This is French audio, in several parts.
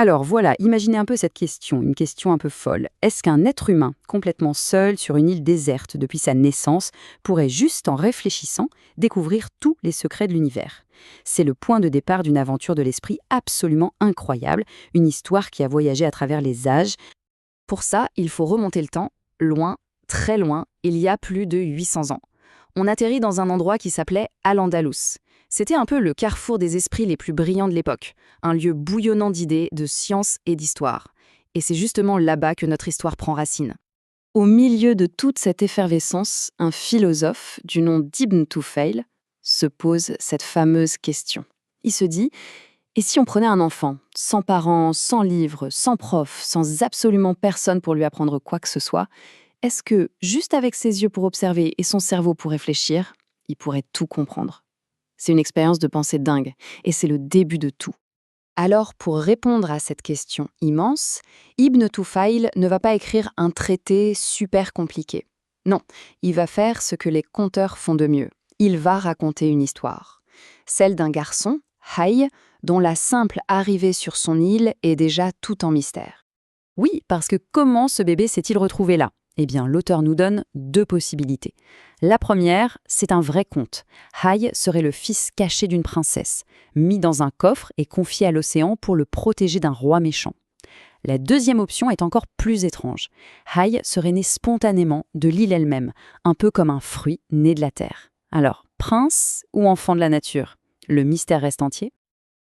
Alors voilà, imaginez un peu cette question, une question un peu folle. Est-ce qu'un être humain, complètement seul sur une île déserte depuis sa naissance, pourrait juste en réfléchissant découvrir tous les secrets de l'univers? C'est le point de départ d'une aventure de l'esprit absolument incroyable, une histoire qui a voyagé à travers les âges. Pour ça, il faut remonter le temps, loin, très loin, il y a plus de 800 ans. On atterrit dans un endroit qui s'appelait Al-Andalus. C'était un peu le carrefour des esprits les plus brillants de l'époque, un lieu bouillonnant d'idées, de science et d'histoire. Et c'est justement là-bas que notre histoire prend racine. Au milieu de toute cette effervescence, un philosophe du nom d'Ibn Tufayl se pose cette fameuse question. Il se dit: et si on prenait un enfant, sans parents, sans livres, sans prof, sans absolument personne pour lui apprendre quoi que ce soit, est-ce que, juste avec ses yeux pour observer et son cerveau pour réfléchir, il pourrait tout comprendre? C'est une expérience de pensée dingue, et c'est le début de tout. Alors, pour répondre à cette question immense, Ibn Tufayl ne va pas écrire un traité super compliqué. Non, il va faire ce que les conteurs font de mieux. Il va raconter une histoire. Celle d'un garçon, Hay, dont la simple arrivée sur son île est déjà tout en mystère. Oui, parce que comment ce bébé s'est-il retrouvé là? Eh bien, l'auteur nous donne deux possibilités. La première, c'est un vrai conte. Hay serait le fils caché d'une princesse, mis dans un coffre et confié à l'océan pour le protéger d'un roi méchant. La deuxième option est encore plus étrange. Hay serait né spontanément de l'île elle-même, un peu comme un fruit né de la terre. Alors, prince ou enfant de la nature? Le mystère reste entier.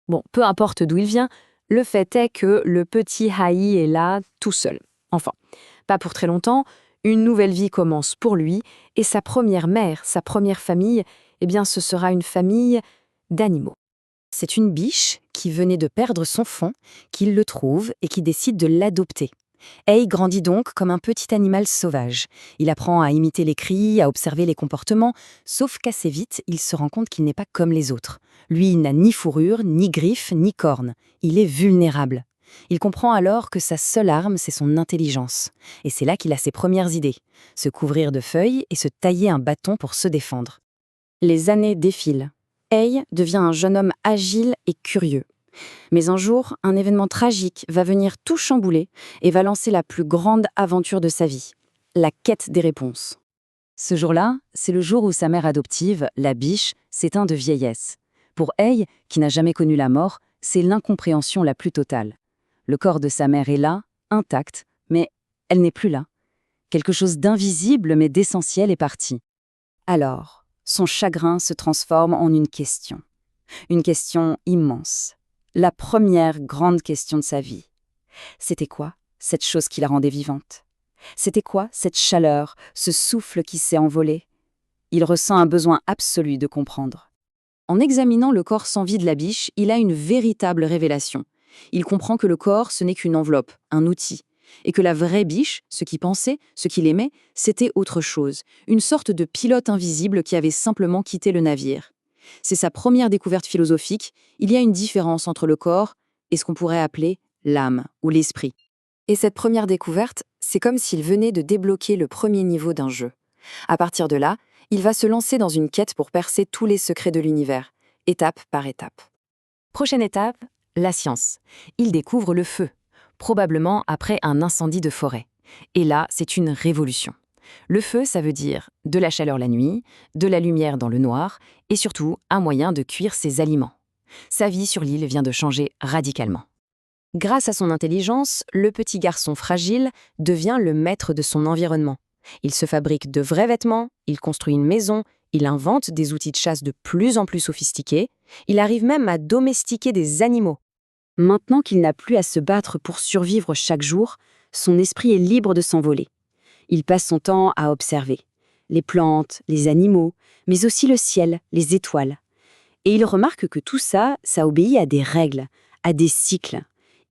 Bon, peu importe d'où il vient, le fait est que le petit Hay est là tout seul. Enfin, pas pour très longtemps, une nouvelle vie commence pour lui, et sa première mère, sa première famille, eh bien ce sera une famille d'animaux. C'est une biche qui venait de perdre son fond, qu'il le trouve et qui décide de l'adopter. Hay grandit donc comme un petit animal sauvage. Il apprend à imiter les cris, à observer les comportements, sauf qu'assez vite, il se rend compte qu'il n'est pas comme les autres. Lui, il n'a ni fourrure, ni griffes, ni cornes. Il est vulnérable. Il comprend alors que sa seule arme, c'est son intelligence. Et c'est là qu'il a ses premières idées. Se couvrir de feuilles et se tailler un bâton pour se défendre. Les années défilent. Hay devient un jeune homme agile et curieux. Mais un jour, un événement tragique va venir tout chambouler et va lancer la plus grande aventure de sa vie, la quête des réponses. Ce jour-là, c'est le jour où sa mère adoptive, la biche, s'éteint de vieillesse. Pour Hay, qui n'a jamais connu la mort, c'est l'incompréhension la plus totale. Le corps de sa mère est là, intact, mais elle n'est plus là. Quelque chose d'invisible mais d'essentiel est parti. Alors, son chagrin se transforme en une question immense. La première grande question de sa vie. C'était quoi cette chose qui la rendait vivante? C'était quoi cette chaleur, ce souffle qui s'est envolé? Il ressent un besoin absolu de comprendre. En examinant le corps sans vie de la biche, il a une véritable révélation. Il comprend que le corps, ce n'est qu'une enveloppe, un outil, et que la vraie biche, ce qu'il pensait, ce qu'il aimait, c'était autre chose, une sorte de pilote invisible qui avait simplement quitté le navire. C'est sa première découverte philosophique. Il y a une différence entre le corps et ce qu'on pourrait appeler l'âme ou l'esprit. Et cette première découverte, c'est comme s'il venait de débloquer le premier niveau d'un jeu. À partir de là, il va se lancer dans une quête pour percer tous les secrets de l'univers, étape par étape. Prochaine étape, la science. Il découvre le feu, probablement après un incendie de forêt. Et là, c'est une révolution. Le feu, ça veut dire de la chaleur la nuit, de la lumière dans le noir, et surtout un moyen de cuire ses aliments. Sa vie sur l'île vient de changer radicalement. Grâce à son intelligence, le petit garçon fragile devient le maître de son environnement. Il se fabrique de vrais vêtements, il construit une maison, il invente des outils de chasse de plus en plus sophistiqués, il arrive même à domestiquer des animaux. Maintenant qu'il n'a plus à se battre pour survivre chaque jour, son esprit est libre de s'envoler. Il passe son temps à observer les plantes, les animaux, mais aussi le ciel, les étoiles. Et il remarque que tout ça, ça obéit à des règles, à des cycles.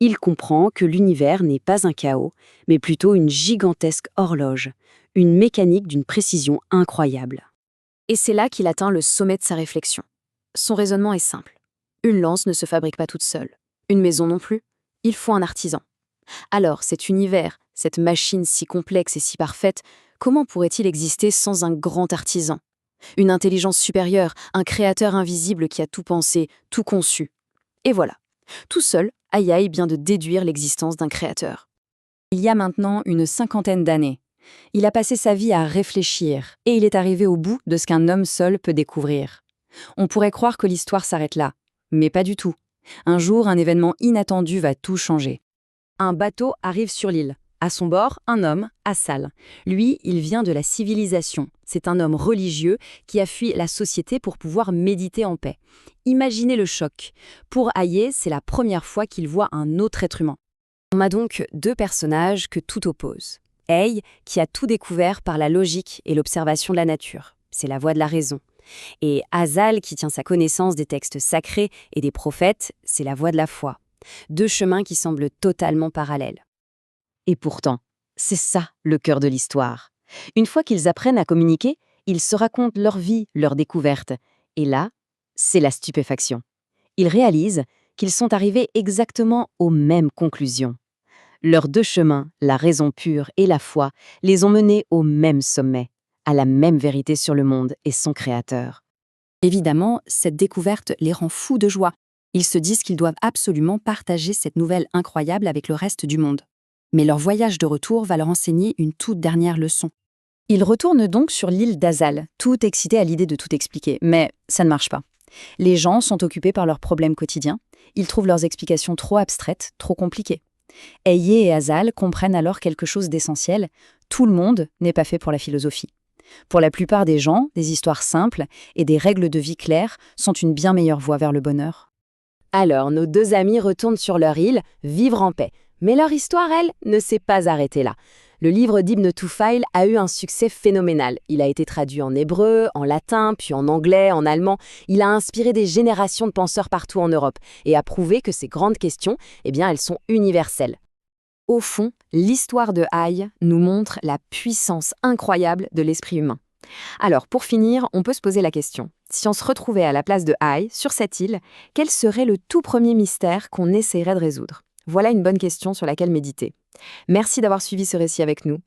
Il comprend que l'univers n'est pas un chaos, mais plutôt une gigantesque horloge, une mécanique d'une précision incroyable. Et c'est là qu'il atteint le sommet de sa réflexion. Son raisonnement est simple. Une lance ne se fabrique pas toute seule. Une maison non plus. Il faut un artisan. Alors, cet univers, cette machine si complexe et si parfaite, comment pourrait-il exister sans un grand artisan? Une intelligence supérieure, un créateur invisible qui a tout pensé, tout conçu. Et voilà. Tout seul, Aïe vient de déduire l'existence d'un créateur. Il y a maintenant une 50aine d'années. Il a passé sa vie à réfléchir, et il est arrivé au bout de ce qu'un homme seul peut découvrir. On pourrait croire que l'histoire s'arrête là, mais pas du tout. Un jour, un événement inattendu va tout changer. Un bateau arrive sur l'île. À son bord, un homme, Assal. Lui, il vient de la civilisation. C'est un homme religieux qui a fui la société pour pouvoir méditer en paix. Imaginez le choc. Pour Aïe, c'est la première fois qu'il voit un autre être humain. On a donc deux personnages que tout oppose. Aïe, qui a tout découvert par la logique et l'observation de la nature. C'est la voie de la raison. Et Azal, qui tient sa connaissance des textes sacrés et des prophètes, c'est la voie de la foi. Deux chemins qui semblent totalement parallèles. Et pourtant, c'est ça le cœur de l'histoire. Une fois qu'ils apprennent à communiquer, ils se racontent leur vie, leurs découvertes. Et là, c'est la stupéfaction. Ils réalisent qu'ils sont arrivés exactement aux mêmes conclusions. Leurs deux chemins, la raison pure et la foi, les ont menés au même sommet, à la même vérité sur le monde et son créateur. Évidemment, cette découverte les rend fous de joie. Ils se disent qu'ils doivent absolument partager cette nouvelle incroyable avec le reste du monde. Mais leur voyage de retour va leur enseigner une toute dernière leçon. Ils retournent donc sur l'île d'Azal, tout excités à l'idée de tout expliquer, mais ça ne marche pas. Les gens sont occupés par leurs problèmes quotidiens, ils trouvent leurs explications trop abstraites, trop compliquées. Aïe et Azal comprennent alors quelque chose d'essentiel, tout le monde n'est pas fait pour la philosophie. Pour la plupart des gens, des histoires simples et des règles de vie claires sont une bien meilleure voie vers le bonheur. Alors, nos deux amis retournent sur leur île, vivre en paix. Mais leur histoire, elle, ne s'est pas arrêtée là. Le livre d'Ibn Tufayl a eu un succès phénoménal. Il a été traduit en hébreu, en latin, puis en anglais, en allemand. Il a inspiré des générations de penseurs partout en Europe et a prouvé que ces grandes questions, elles sont universelles. Au fond, l'histoire de Aïe nous montre la puissance incroyable de l'esprit humain. Alors, pour finir, on peut se poser la question. Si on se retrouvait à la place de Aïe, sur cette île, quel serait le tout premier mystère qu'on essaierait de résoudre ? Voilà une bonne question sur laquelle méditer. Merci d'avoir suivi ce récit avec nous.